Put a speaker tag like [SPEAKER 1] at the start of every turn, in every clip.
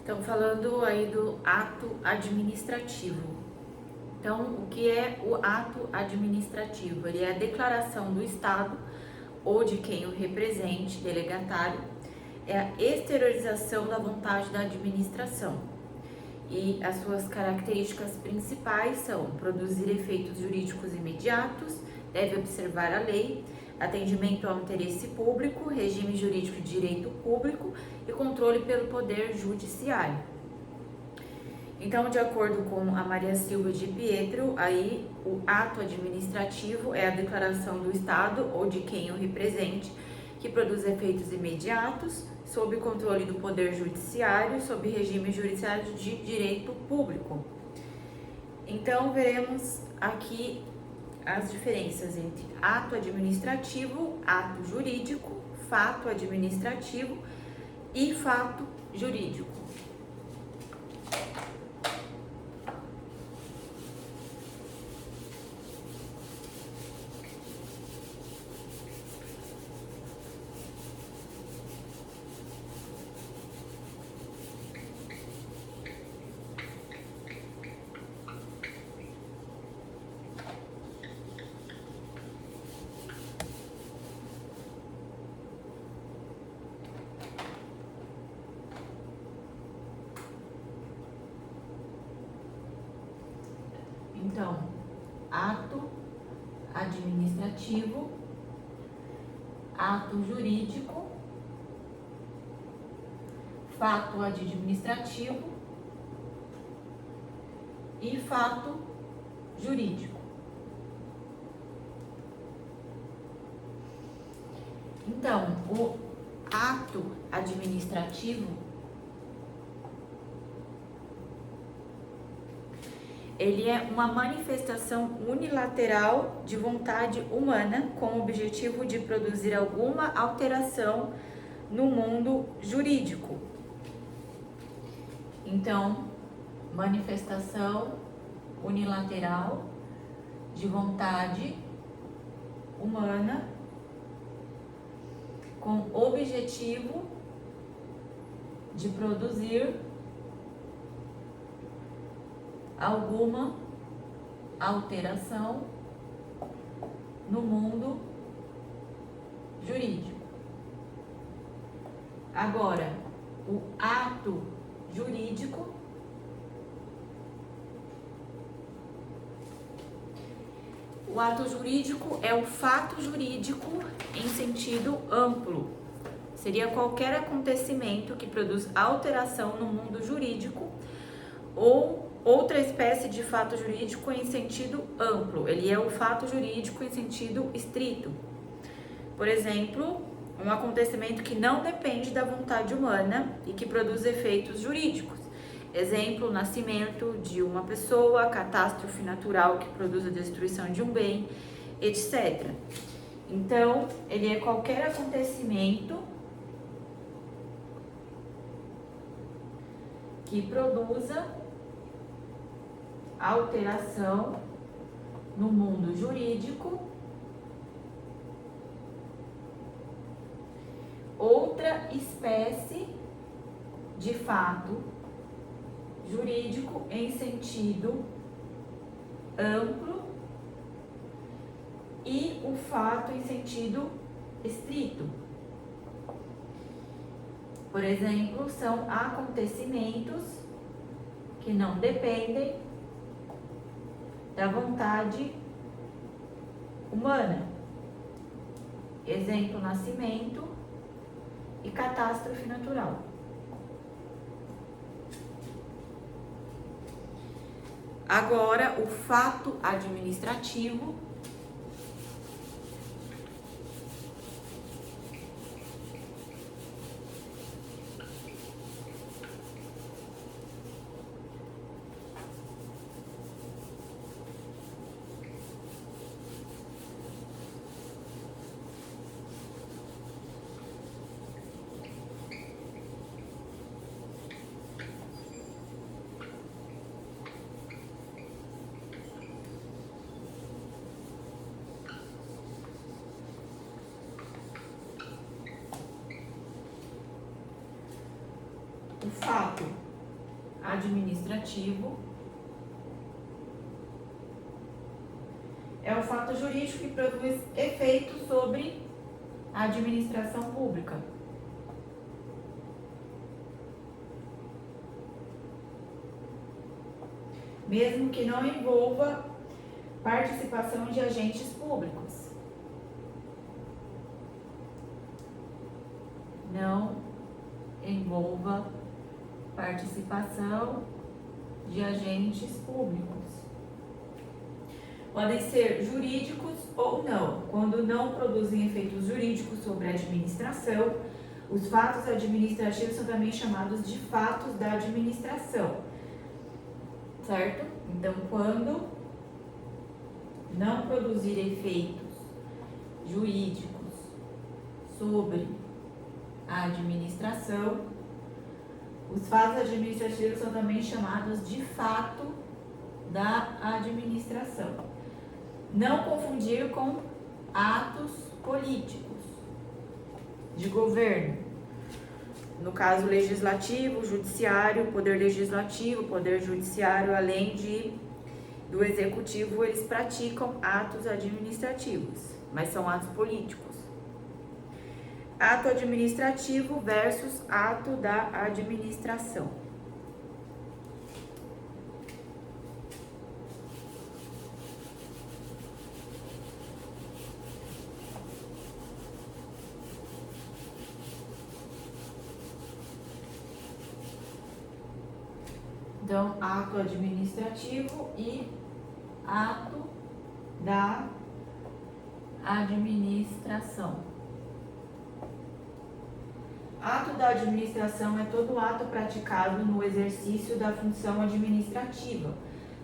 [SPEAKER 1] Então, falando aí do ato administrativo. Então, o que é o ato administrativo? Ele é a declaração do Estado ou de quem o represente, delegatário, é a exteriorização da vontade da administração. E as suas características principais são produzir efeitos jurídicos imediatos, deve observar a lei, atendimento ao interesse público, regime jurídico de direito público e controle pelo poder judiciário. Então, de acordo com a Maria Silva de Pietro, aí o ato administrativo é a declaração do Estado ou de quem o represente, que produz efeitos imediatos, sob controle do Poder Judiciário, sob regime judiciário de direito público. Então, veremos aqui as diferenças entre ato administrativo, ato jurídico, fato administrativo e fato jurídico. Então, ato administrativo, ato jurídico, fato administrativo e fato jurídico. Então, o ato administrativo ele é uma manifestação unilateral de vontade humana com o objetivo de produzir alguma alteração no mundo jurídico. Então, manifestação unilateral de vontade humana com objetivo de produzir alguma alteração no mundo jurídico. Agora, o ato jurídico é o fato jurídico em sentido amplo. Seria qualquer acontecimento que produz alteração no mundo jurídico ou outra espécie de fato jurídico em sentido amplo. Ele é o fato jurídico em sentido estrito. Por exemplo, um acontecimento que não depende da vontade humana e que produz efeitos jurídicos. Exemplo, nascimento de uma pessoa, catástrofe natural que produz a destruição de um bem, etc. Então, ele é qualquer acontecimento que produza alteração no mundo jurídico, outra espécie de fato jurídico em sentido amplo e o fato em sentido estrito. Por exemplo, são acontecimentos que não dependem da vontade humana. Exemplo, nascimento e catástrofe natural. Agora, o fato administrativo o fato administrativo é o fato jurídico que produz efeitos sobre a administração pública. Mesmo que não envolva participação de agentes públicos. Não envolva participação de agentes públicos. Podem ser jurídicos ou não. Quando não produzem efeitos jurídicos sobre a administração, os fatos administrativos são também chamados de fatos da administração. Certo? Então, quando não produzir efeitos jurídicos sobre a administração, os fatos administrativos são também chamados de fato da administração. Não confundir com atos políticos de governo. No caso, legislativo, judiciário, poder legislativo, poder judiciário, além do executivo, eles praticam atos administrativos, mas são atos políticos. Ato administrativo versus ato da administração. Então, ato administrativo e ato da administração. Ato da administração é todo ato praticado no exercício da função administrativa.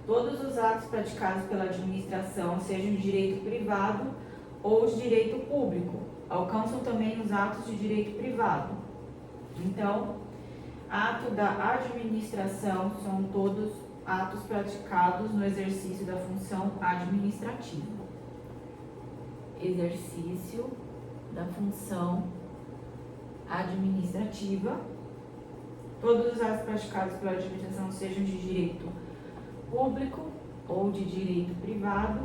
[SPEAKER 1] Todos os atos praticados pela administração, sejam de direito privado ou de direito público, alcançam também os atos de direito privado. Então, ato da administração são todos atos praticados no exercício da função administrativa. Exercício da função administrativa. Todos os atos praticados pela administração, sejam de direito público ou de direito privado,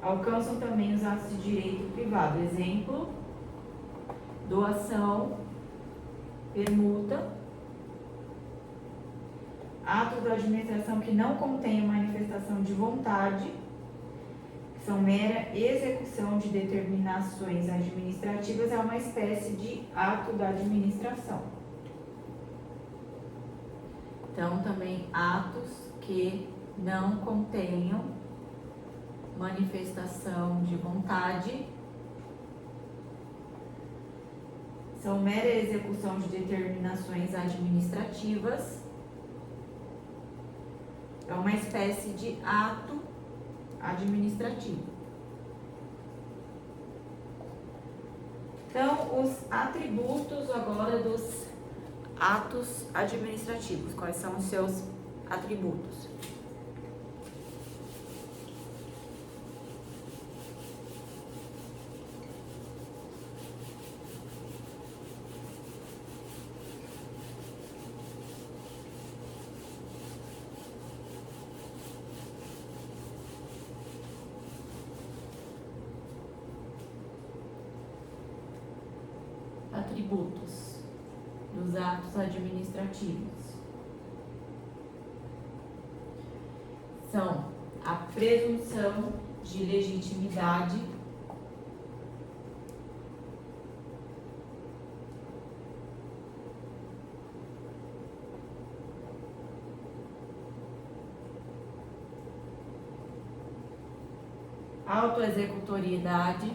[SPEAKER 1] alcançam também os atos de direito privado. Exemplo: doação, permuta. Atos da administração que não contêm manifestação de vontade, que são mera execução de determinações administrativas, é uma espécie de ato da administração. Então, também atos que não contenham manifestação de vontade são mera execução de determinações administrativas, é uma espécie de ato administrativo. Então, os atributos agora dos atos administrativos. Quais são os seus atributos? Atributos dos atos administrativos são a presunção de legitimidade, autoexecutoriedade,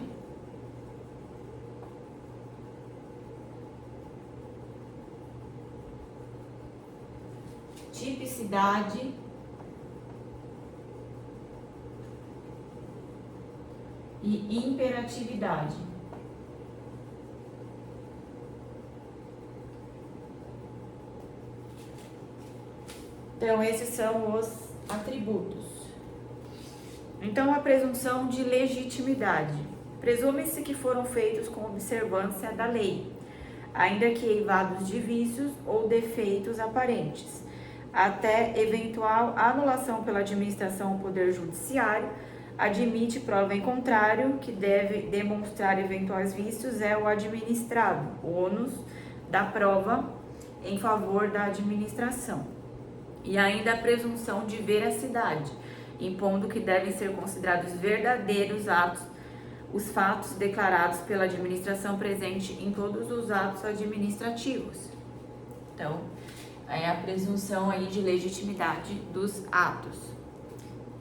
[SPEAKER 1] tipicidade e imperatividade. Então, esses são os atributos. Então, a presunção de legitimidade. Presume-se que foram feitos com observância da lei. ainda que eivados de vícios ou defeitos aparentes, até eventual anulação pela administração ou poder judiciário. Admite prova em contrário, que deve demonstrar eventuais vícios é o administrado, o ônus da prova em favor da administração. E ainda a presunção de veracidade, impondo que devem ser considerados verdadeiros os fatos declarados pela administração presente em todos os atos administrativos. Então, é a presunção aí de legitimidade dos atos.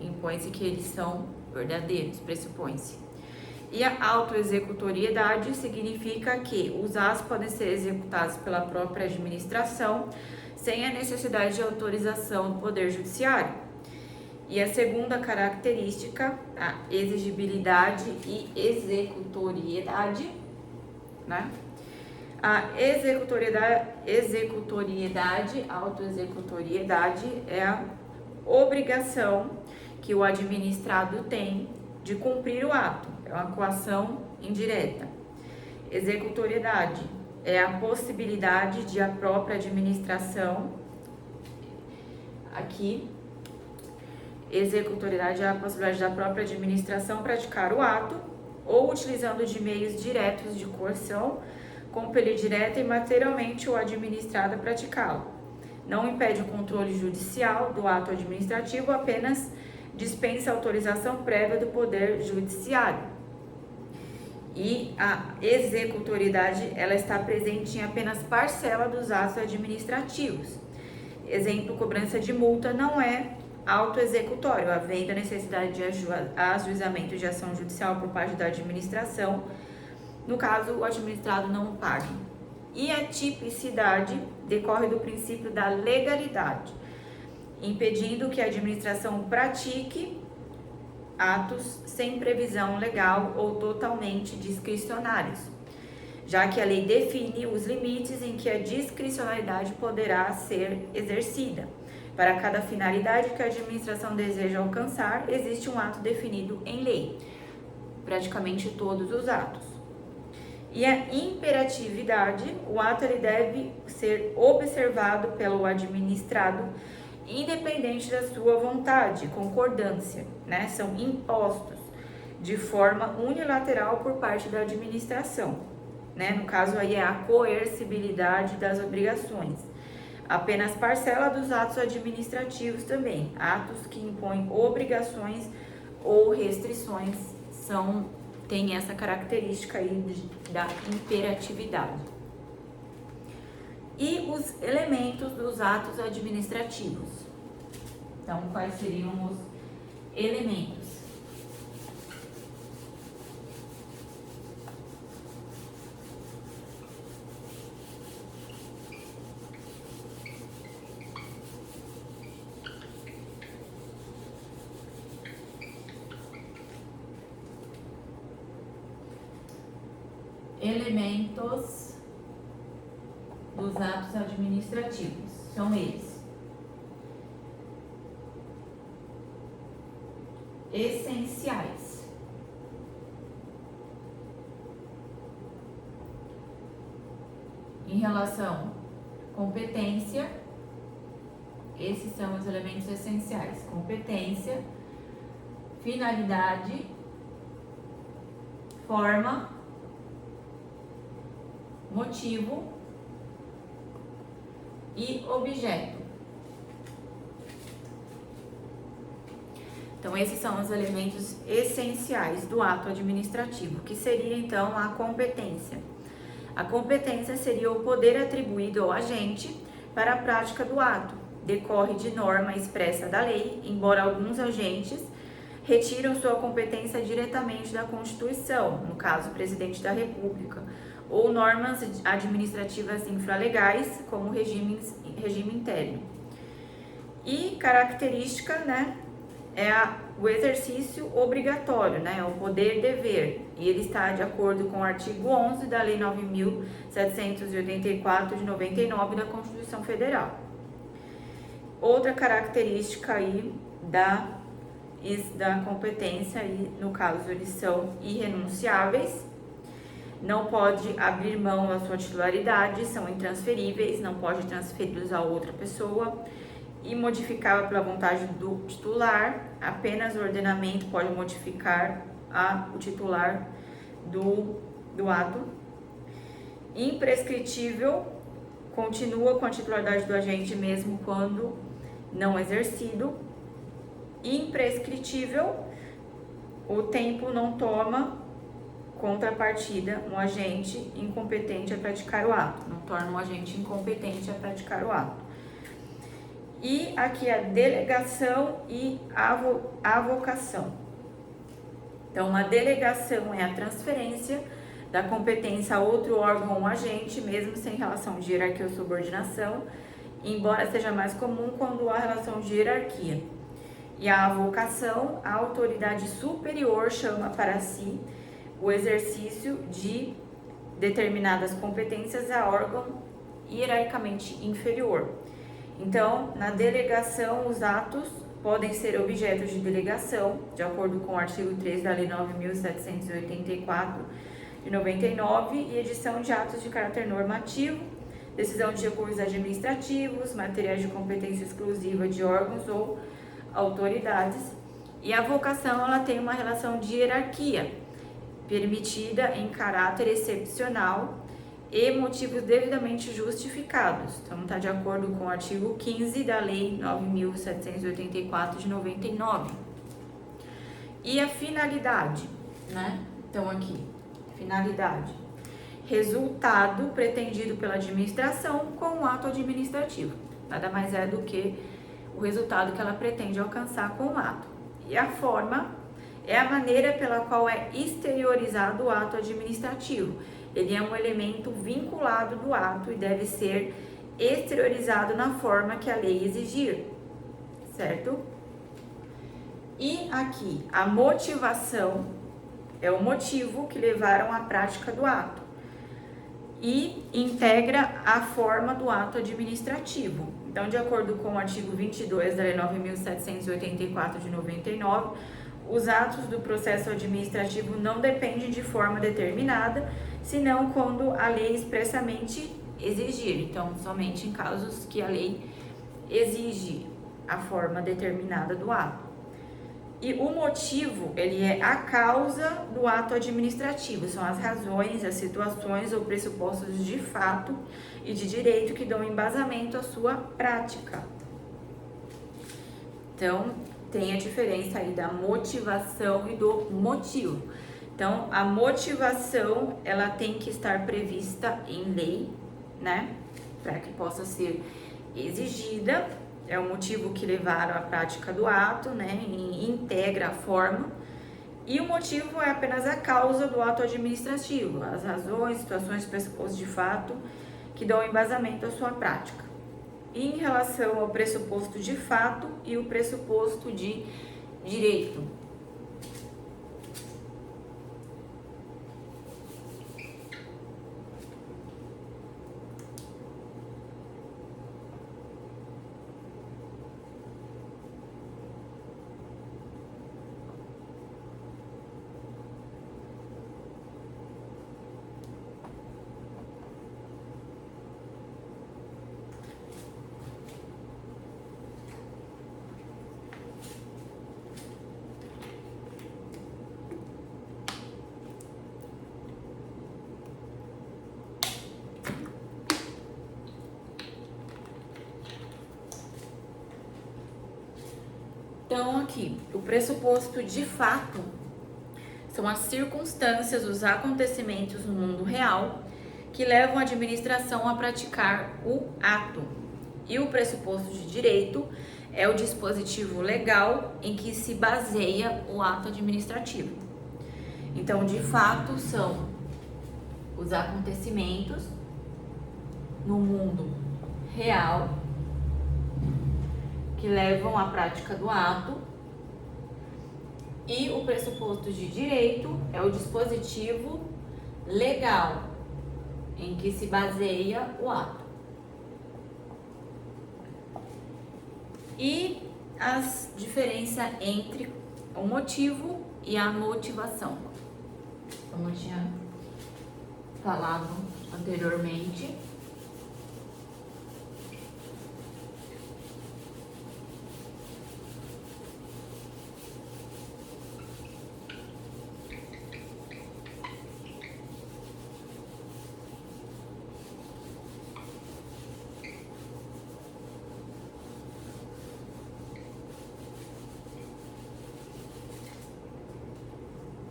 [SPEAKER 1] Impõe-se que eles são verdadeiros, pressupõe-se. E a autoexecutoriedade significa que os atos podem ser executados pela própria administração sem a necessidade de autorização do Poder Judiciário. E a segunda característica, a exigibilidade e executoriedade, né? A autoexecutoriedade é a obrigação que o administrado tem de cumprir o ato, é uma coação indireta. Executoriedade é a possibilidade de a própria administração, aqui, executoriedade é a possibilidade da própria administração praticar o ato ou utilizando de meios diretos de coerção, compelir direta e materialmente o administrado a praticá-lo. Não impede o controle judicial do ato administrativo, apenas dispensa a autorização prévia do Poder Judiciário. E a executoriedade, ela está presente em apenas parcela dos atos administrativos. Exemplo, cobrança de multa não é autoexecutório, havendo a necessidade de ajuizamento de ação judicial por parte da administração, no caso o administrado não pague. E a tipicidade decorre do princípio da legalidade, impedindo que a administração pratique atos sem previsão legal ou totalmente discricionários, já que a lei define os limites em que a discricionalidade poderá ser exercida. Para cada finalidade que a administração deseja alcançar, existe um ato definido em lei, praticamente todos os atos. E a imperatividade, o ato ele deve ser observado pelo administrado, independente da sua vontade, concordância, né? São impostos de forma unilateral por parte da administração, né? No caso aí é a coercibilidade das obrigações. Apenas parcela dos atos administrativos também, atos que impõem obrigações ou restrições tem essa característica aí da imperatividade. E os elementos dos atos administrativos. Então, quais seriam os elementos? Elementos dos atos administrativos são eles: essenciais, em relação à competência, esses são os elementos essenciais: competência, finalidade, forma, motivo e objeto. Então, esses são os elementos essenciais do ato administrativo, que seria então a competência. A competência seria o poder atribuído ao agente para a prática do ato. Decorre de norma expressa da lei, embora alguns agentes retiram sua competência diretamente da Constituição, no caso, o presidente da República, ou normas administrativas infralegais, como regime interno. E característica, né, é o exercício obrigatório, né, o poder-dever, e ele está de acordo com o artigo 11 da Lei 9.784 de 99 da Constituição Federal. Outra característica aí da competência, e no caso eles são irrenunciáveis. não pode abrir mão da sua titularidade, são intransferíveis, não pode transferi-los a outra pessoa, imodificável pela vontade do titular, apenas o ordenamento pode modificar o titular do ato. Imprescritível, continua com a titularidade do agente mesmo quando não exercido. Imprescritível, o tempo não toma contrapartida um agente incompetente a praticar o ato, não torna um agente incompetente a praticar o ato. E aqui a delegação e avocação. Então, a delegação é a transferência da competência a outro órgão ou agente, mesmo sem relação de hierarquia ou subordinação, embora seja mais comum quando há relação de hierarquia. E a avocação, a autoridade superior chama para si o exercício de determinadas competências a órgão hierarquicamente inferior. Então, na delegação, os atos podem ser objetos de delegação, de acordo com o artigo 3 da Lei 9.784 de 99, e edição de atos de caráter normativo, decisão de recursos administrativos, materiais de competência exclusiva de órgãos ou autoridades. E a avocação, ela tem uma relação de hierarquia, permitida em caráter excepcional e motivos devidamente justificados. Então, está de acordo com o artigo 15 da Lei 9.784 de 99. E a finalidade, né? Então, aqui, finalidade. Resultado pretendido pela administração com o ato administrativo. Nada mais é do que o resultado que ela pretende alcançar com o ato. E a forma é a maneira pela qual é exteriorizado o ato administrativo. Ele é um elemento vinculado do ato e deve ser exteriorizado na forma que a lei exigir, certo? E aqui, a motivação é o motivo que levaram à prática do ato e integra a forma do ato administrativo. Então, de acordo com o artigo 22 da Lei 9.784 de 99, os atos do processo administrativo não dependem de forma determinada, senão quando a lei expressamente exigir. Então, somente em casos que a lei exige a forma determinada do ato. E o motivo, ele é a causa do ato administrativo, são as razões, as situações ou pressupostos de fato e de direito que dão embasamento à sua prática. Então, tem a diferença aí da motivação e do motivo. Então, a motivação, ela tem que estar prevista em lei, né? Para que possa ser exigida. É o motivo que levaram à prática do ato, né? E integra a forma. E o motivo é apenas a causa do ato administrativo, as razões, situações, pressupostos de fato que dão embasamento à sua prática. E em relação ao pressuposto de fato e o pressuposto de direito. Então, aqui, o pressuposto de fato são as circunstâncias, os acontecimentos no mundo real que levam a administração a praticar o ato. E o pressuposto de direito é o dispositivo legal em que se baseia o ato administrativo. Então, de fato, são os acontecimentos no mundo real que levam à prática do ato, e o pressuposto de direito é o dispositivo legal em que se baseia o ato. E as diferenças entre o motivo e a motivação. Vamos tinha falado anteriormente.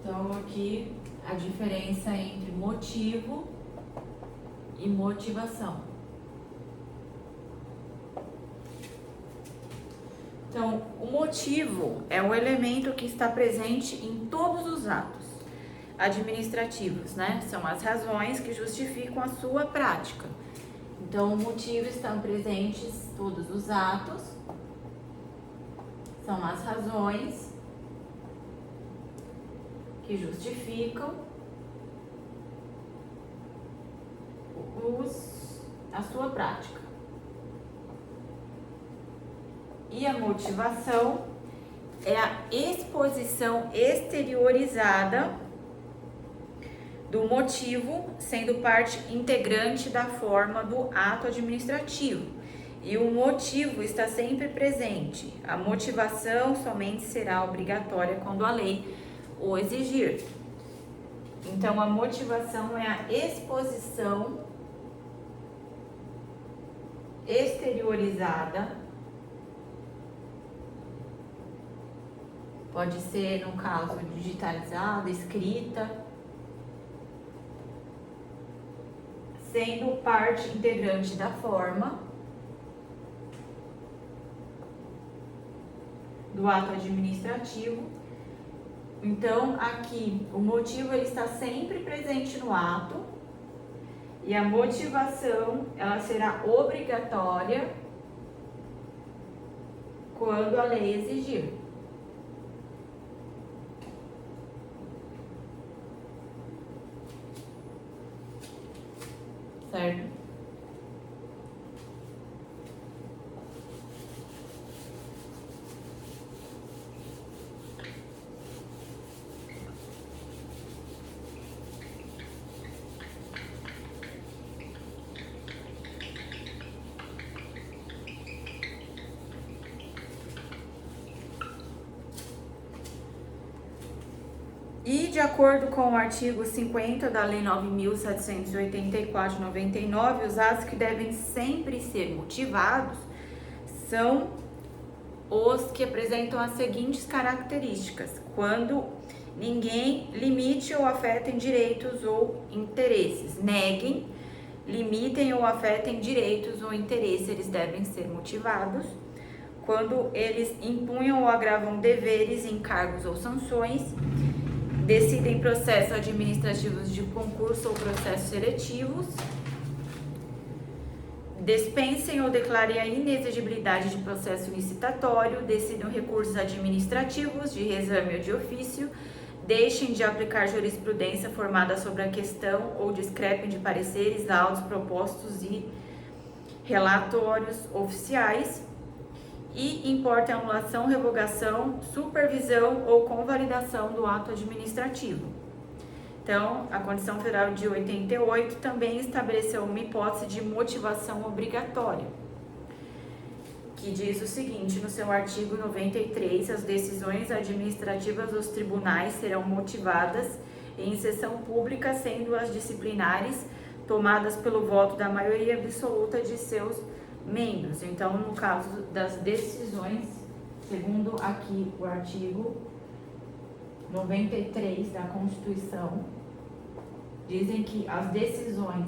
[SPEAKER 1] Então, aqui a diferença entre motivo e motivação. Então, o motivo é um elemento que está presente em todos os atos administrativos, né? São as razões que justificam a sua prática. Então, o motivo estão presentes em todos os atos, são as razões que justificam a sua prática. E a motivação é a exposição exteriorizada do motivo, sendo parte integrante da forma do ato administrativo. E o motivo está sempre presente. A motivação somente será obrigatória quando a lei o exigir. Então, a motivação é a exposição exteriorizada. Pode ser, no caso, digitalizada, escrita, sendo parte integrante da forma do ato administrativo. Então, aqui, o motivo ele está sempre presente no ato e a motivação ela será obrigatória quando a lei exigir. Certo? E, de acordo com o artigo 50 da Lei 9.784 de 99, os atos que devem sempre ser motivados são os que apresentam as seguintes características: quando ninguém limite ou afetem direitos ou interesses, neguem, limitem ou afetem direitos ou interesses, eles devem ser motivados. Quando eles impunham ou agravam deveres, encargos ou sanções, decidem processos administrativos de concurso ou processos seletivos, dispensem ou declarem a inexigibilidade de processo licitatório, decidam recursos administrativos de reexame ou de ofício, deixem de aplicar jurisprudência formada sobre a questão ou discrepem de pareceres, laudos, propostos e relatórios oficiais, e importa a anulação, revogação, supervisão ou convalidação do ato administrativo. Então, a Constituição Federal de 88 também estabeleceu uma hipótese de motivação obrigatória, que diz o seguinte, no seu artigo 93, as decisões administrativas dos tribunais serão motivadas em sessão pública, sendo as disciplinares tomadas pelo voto da maioria absoluta de seus membros. Então, no caso das decisões, segundo aqui o artigo 93 da Constituição, dizem que as decisões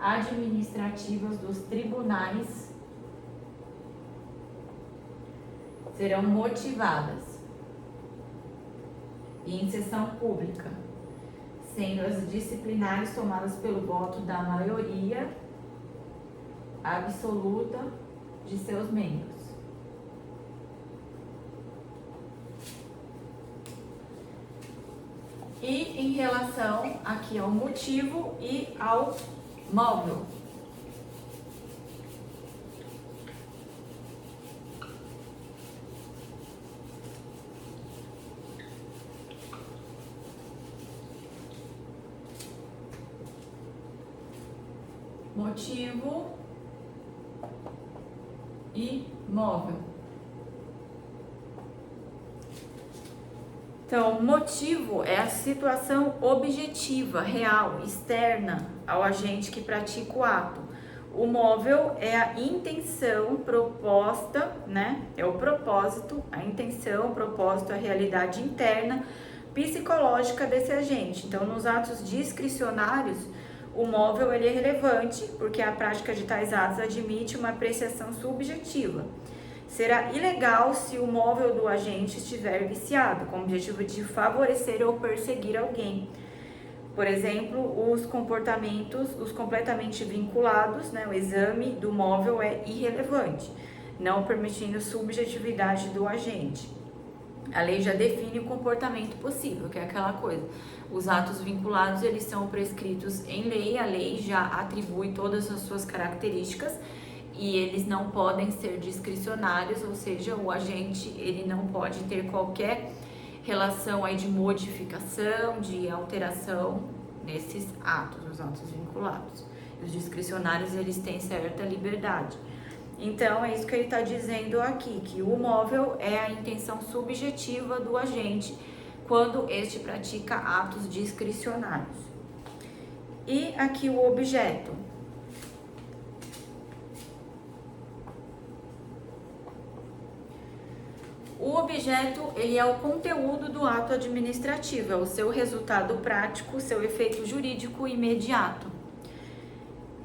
[SPEAKER 1] administrativas dos tribunais serão motivadas e em sessão pública, sendo as disciplinares tomadas pelo voto da maioria absoluta de seus membros. E em relação aqui ao motivo e ao móvel. motivo e móvel. Então, motivo é a situação objetiva, real, externa ao agente que pratica o ato. O móvel é a intenção proposta, né? É o propósito, a intenção, o propósito, a realidade interna, psicológica desse agente. Então, nos atos discricionários, o móvel ele é relevante, porque a prática de tais atos admite uma apreciação subjetiva. Será ilegal se o móvel do agente estiver viciado, com o objetivo de favorecer ou perseguir alguém. Por exemplo, os comportamentos, os completamente vinculados, né, o exame do móvel é irrelevante, não permitindo subjetividade do agente. A lei já define o comportamento possível, que é aquela coisa. Os atos vinculados, eles são prescritos em lei, a lei já atribui todas as suas características e eles não podem ser discricionários, ou seja, o agente ele não pode ter qualquer relação aí de modificação, de alteração nesses atos, os atos vinculados. Os discricionários, eles têm certa liberdade. Então, é isso que ele está dizendo aqui, que o móvel é a intenção subjetiva do agente quando este pratica atos discricionários. E aqui o objeto. O objeto, ele é o conteúdo do ato administrativo, é o seu resultado prático, seu efeito jurídico imediato.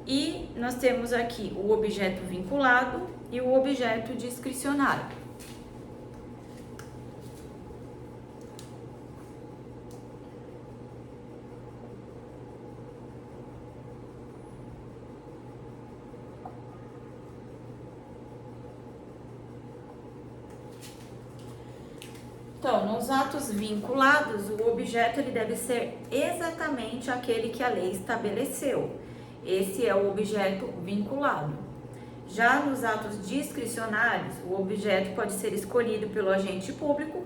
[SPEAKER 1] E nós temos aqui o objeto vinculado e o objeto discricionário. Então, nos atos vinculados, o objeto ele deve ser exatamente aquele que a lei estabeleceu. Esse é o objeto vinculado. Já nos atos discricionários, o objeto pode ser escolhido pelo agente público,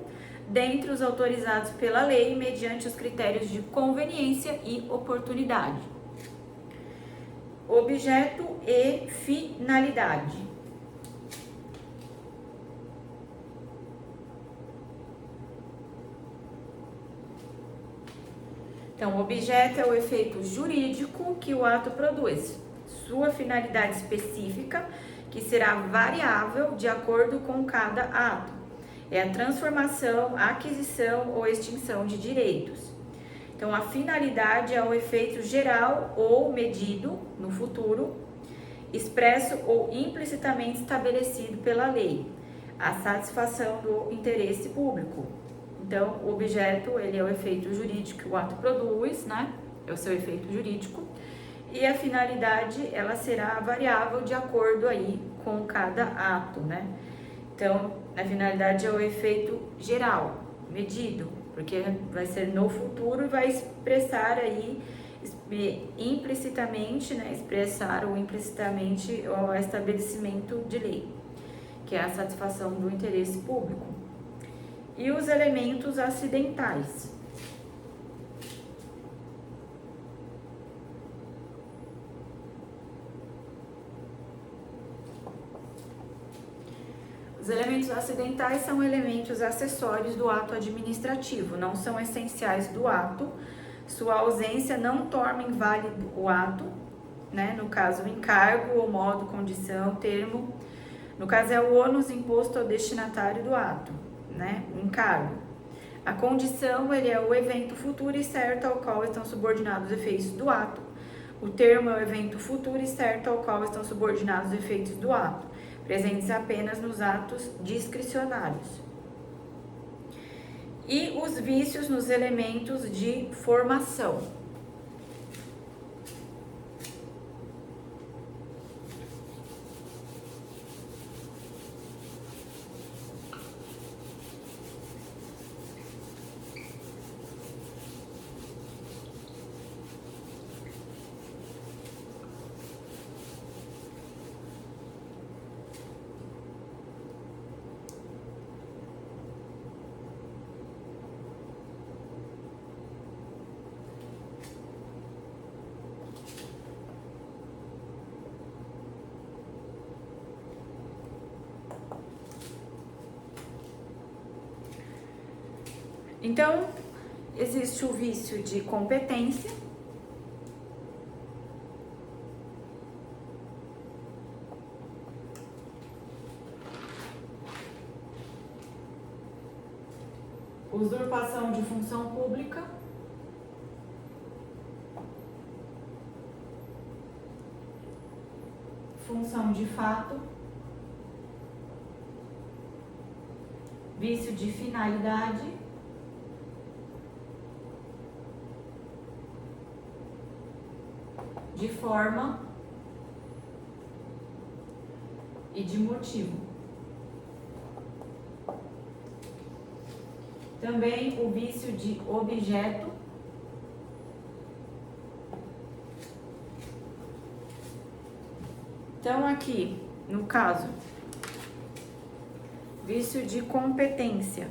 [SPEAKER 1] dentre os autorizados pela lei, mediante os critérios de conveniência e oportunidade. Objeto e finalidade. Então, o objeto é o efeito jurídico que o ato produz, sua finalidade específica, que será variável de acordo com cada ato. É a transformação, aquisição ou extinção de direitos. Então, a finalidade é o efeito geral ou medido no futuro, expresso ou implicitamente estabelecido pela lei, a satisfação do interesse público. Então, o objeto, ele é o efeito jurídico que o ato produz, né? É o seu efeito jurídico. E a finalidade, ela será variável de acordo aí com cada ato, né? Então, a finalidade é o efeito geral, medido, porque vai ser no futuro e vai expressar aí implicitamente, né? Expressar ou implicitamente o estabelecimento de lei, que é a satisfação do interesse público. E os elementos acidentais. Os elementos acidentais são elementos acessórios do ato administrativo, não são essenciais do ato. Sua ausência não torna inválido o ato, né? No caso, o encargo, o modo, condição, termo. No caso, é o ônus imposto ao destinatário do ato, né? O encargo. A condição, ele é o evento futuro e certo ao qual estão subordinados os efeitos do ato. O termo é o evento futuro e certo ao qual estão subordinados os efeitos do ato, presentes apenas nos atos discricionários. E os vícios nos elementos de formação. Então, existe o vício de competência, usurpação de função pública, função de fato, vício de finalidade, de forma e de motivo. Também o vício de objeto, então aqui, no caso, vício de competência.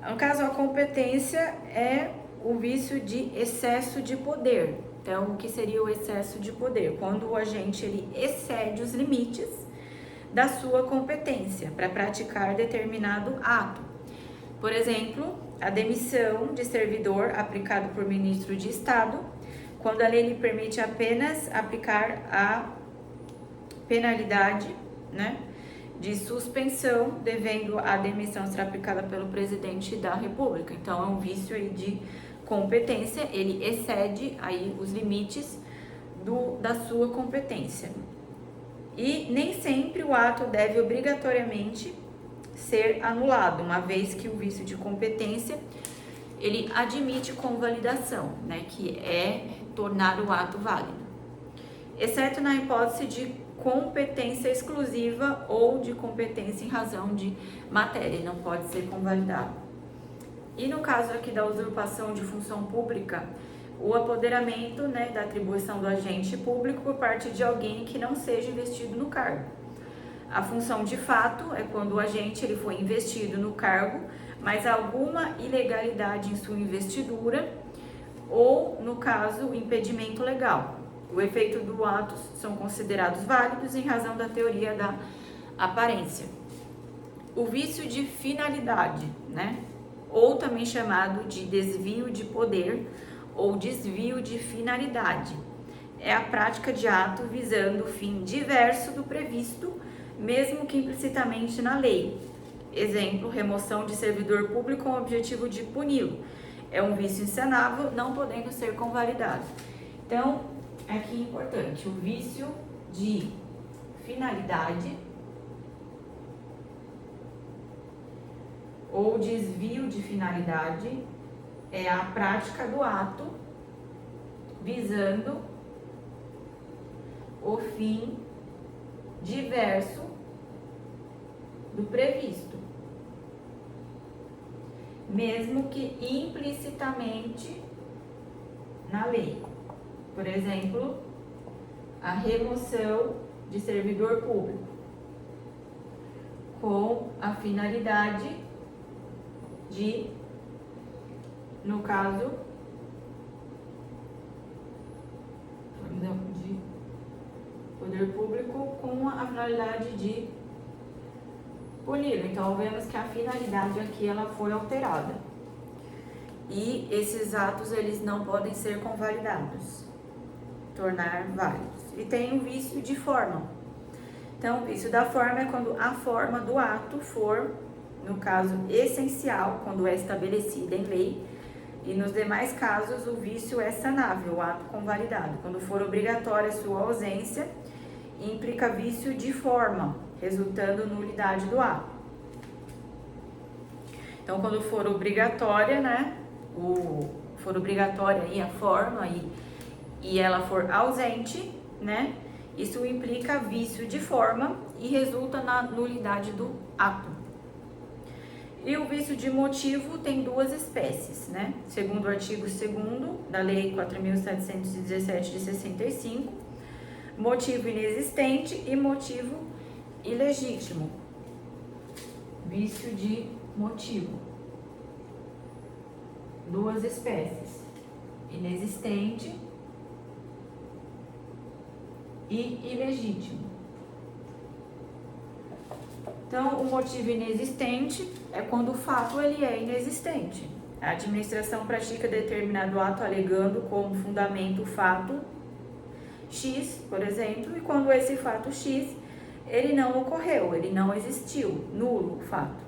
[SPEAKER 1] No caso, a competência é o vício de excesso de poder. Então, o que seria o excesso de poder? Quando o agente ele excede os limites da sua competência para praticar determinado ato. Por exemplo, a demissão de servidor aplicado por ministro de Estado, quando a lei lhe permite apenas aplicar a penalidade, né, de suspensão, devendo a demissão ser aplicada pelo presidente da República. Então, é um vício aí de competência, ele excede aí os limites da sua competência. E nem sempre o ato deve obrigatoriamente ser anulado, uma vez que o vício de competência ele admite convalidação, né, que é tornar o ato válido, exceto na hipótese de competência exclusiva ou de competência em razão de matéria, não pode ser convalidado. E no caso aqui da usurpação de função pública, o apoderamento, né, da atribuição do agente público por parte de alguém que não seja investido no cargo. A função de fato é quando o agente ele foi investido no cargo, mas há alguma ilegalidade em sua investidura ou, no caso, o impedimento legal. O efeito do ato são considerados válidos em razão da teoria da aparência. O vício de finalidade, né? Ou também chamado de desvio de poder ou desvio de finalidade, é a prática de ato visando o fim diverso do previsto, mesmo que implicitamente na lei. Exemplo, remoção de servidor público com o objetivo de puni-lo. É um vício insanável, não podendo ser convalidado. Então, aqui é importante, o vício de finalidade ou desvio de finalidade é a prática do ato visando o fim diverso do previsto, mesmo que implicitamente na lei. Por exemplo, a remoção de servidor público com a finalidade de, no caso, de poder público com a finalidade de punir. Então, vemos que a finalidade aqui ela foi alterada. E esses atos eles não podem ser convalidados, tornar válidos. E tem o vício de forma. Então, o vício da forma é quando a forma do ato for, no caso, essencial, quando é estabelecida em lei, e nos demais casos o vício é sanável, o ato convalidado. Quando for obrigatória a sua ausência, implica vício de forma, resultando nulidade do ato. Então, quando for obrigatória, né, for obrigatória aí a forma e ela for ausente, né, isso implica vício de forma e resulta na nulidade do ato. E o vício de motivo tem duas espécies, né? Segundo o artigo 2º da Lei 4.717 de 65, motivo inexistente e motivo ilegítimo. Vício de motivo. Duas espécies, inexistente e ilegítimo. Então, o motivo inexistente é quando o fato ele é inexistente. A administração pratica determinado ato alegando como fundamento o fato X, por exemplo, e quando esse fato X ele não ocorreu, ele não existiu, nulo o fato.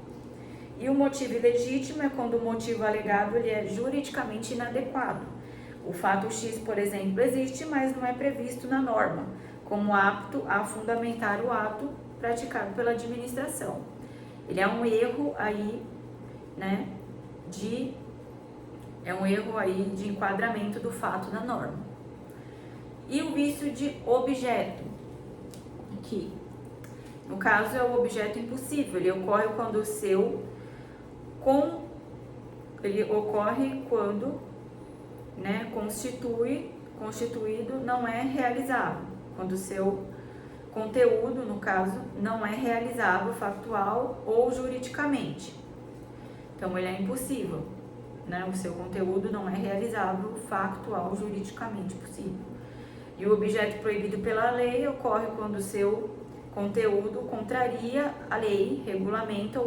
[SPEAKER 1] E o motivo ilegítimo é quando o motivo alegado ele é juridicamente inadequado. O fato X, por exemplo, existe, mas não é previsto na norma, como apto a fundamentar o ato praticado pela administração. Ele é um erro aí, né, de enquadramento do fato na norma. E o vício de objeto, que no caso é o objeto impossível, ele ocorre quando constituído não é realizável, quando o seu conteúdo, no caso, não é realizável factual ou juridicamente. Então ele é impossível, né? O seu conteúdo não é realizável factual ou juridicamente possível. E o objeto proibido pela lei ocorre quando o seu conteúdo contraria a lei, regulamento